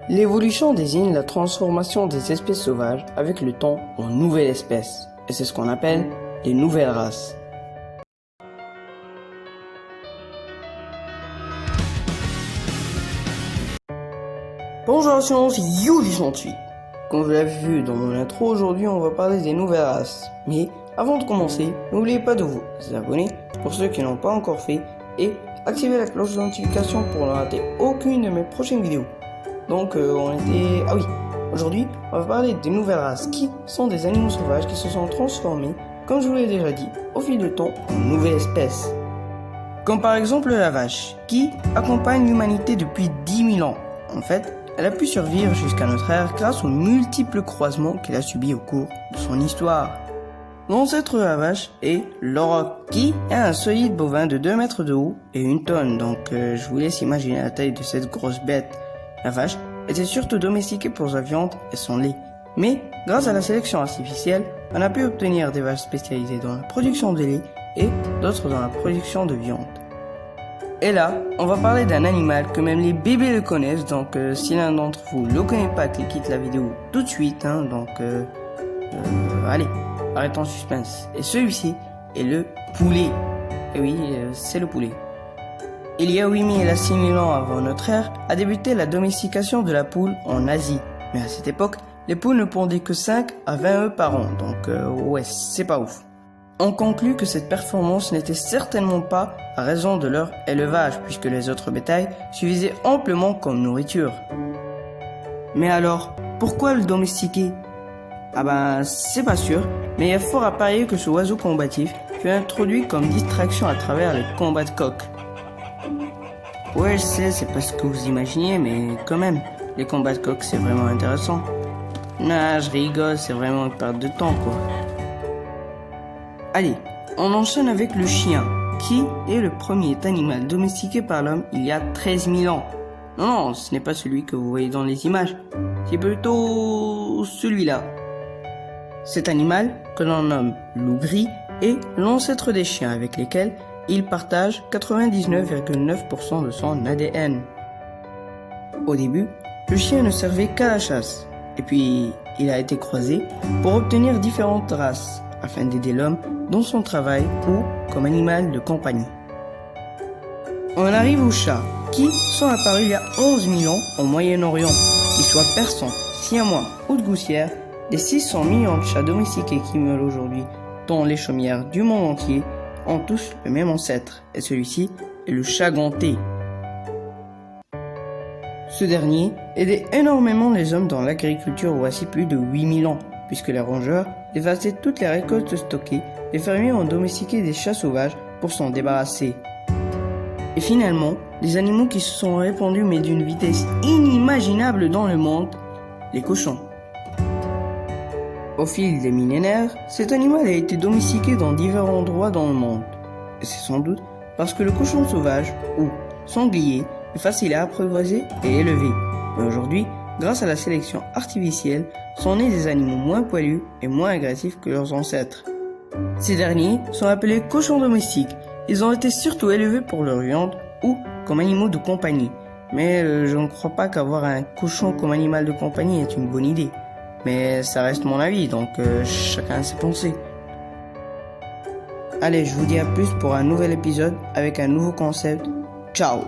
L'évolution désigne la transformation des espèces sauvages avec le temps en nouvelles espèces, et c'est ce qu'on appelle les nouvelles races. Bonjour à tous, c'est You68. Comme vous l'avez vu dans mon intro, aujourd'hui on va parler des nouvelles races. Mais avant de commencer, n'oubliez pas de vous abonner pour ceux qui n'ont pas encore fait et activer la cloche de notification pour ne rater aucune de mes prochaines vidéos. Donc aujourd'hui on va parler des nouvelles races qui sont des animaux sauvages qui se sont transformés, comme je vous l'ai déjà dit, au fil du temps en nouvelles espèces. Comme par exemple la vache, qui accompagne l'humanité depuis 10 000 ans. En fait, elle a pu survivre jusqu'à notre ère grâce aux multiples croisements qu'elle a subis au cours de son histoire. L'ancêtre de la vache est l'auroch, qui est un solide bovin de 2 mètres de haut et 1 tonne, donc je vous laisse imaginer la taille de cette grosse bête. La vache était surtout domestiquée pour sa viande et son lait, mais grâce à la sélection artificielle, on a pu obtenir des vaches spécialisées dans la production de lait et d'autres dans la production de viande. Et là, on va parler d'un animal que même les bébés le connaissent, donc si l'un d'entre vous ne le connaît pas, qu'il quitte la vidéo tout de suite, allez, arrêtons le suspense. Et celui-ci est le poulet. Et oui, c'est le poulet. Il y a 8 000 à 6 000 ans avant notre ère, a débuté la domestication de la poule en Asie. Mais à cette époque, les poules ne pondaient que 5 à 20 œufs par an, donc ouais, c'est pas ouf. On conclut que cette performance n'était certainement pas à raison de leur élevage, puisque les autres bétails suffisaient amplement comme nourriture. Mais alors, pourquoi le domestiquer? C'est pas sûr, mais il y a fort à parier que ce oiseau combatif fut introduit comme distraction à travers les combats de coqs. Ouais, je sais, c'est pas ce que vous imaginiez, mais quand même, les combats de coqs c'est vraiment intéressant. Nah, je rigole, c'est vraiment une perte de temps, quoi. Allez, on enchaîne avec le chien, qui est le premier animal domestiqué par l'homme il y a 13 000 ans. Non, ce n'est pas celui que vous voyez dans les images, c'est plutôt celui-là. Cet animal, que l'on nomme loup gris, est l'ancêtre des chiens avec lesquels il partage 99,9% de son ADN. Au début, le chien ne servait qu'à la chasse, et puis il a été croisé pour obtenir différentes races, afin d'aider l'homme dans son travail ou comme animal de compagnie. On arrive aux chats, qui sont apparus il y a 11 000 ans au Moyen-Orient, qu'ils soient persans, siamois ou de Goussière. Les 600 millions de chats domestiqués qui meurent aujourd'hui dans les chaumières du monde entier ont tous le même ancêtre, et celui-ci est le chat ganté. Ce dernier aidait énormément les hommes dans l'agriculture voici plus de 8 000 ans, puisque les rongeurs dévastaient toutes les récoltes stockées, les fermiers ont domestiqué des chats sauvages pour s'en débarrasser. Et finalement, les animaux qui se sont répandus mais d'une vitesse inimaginable dans le monde, les cochons. Au fil des millénaires, cet animal a été domestiqué dans divers endroits dans le monde. Et c'est sans doute parce que le cochon sauvage, ou sanglier, est facile à apprivoiser et élever. Mais aujourd'hui, grâce à la sélection artificielle, sont nés des animaux moins poilus et moins agressifs que leurs ancêtres. Ces derniers sont appelés cochons domestiques. Ils ont été surtout élevés pour leur viande ou comme animaux de compagnie. Mais je ne crois pas qu'avoir un cochon comme animal de compagnie est une bonne idée. Mais ça reste mon avis, donc chacun ses pensées. Allez, je vous dis à plus pour un nouvel épisode avec un nouveau concept. Ciao!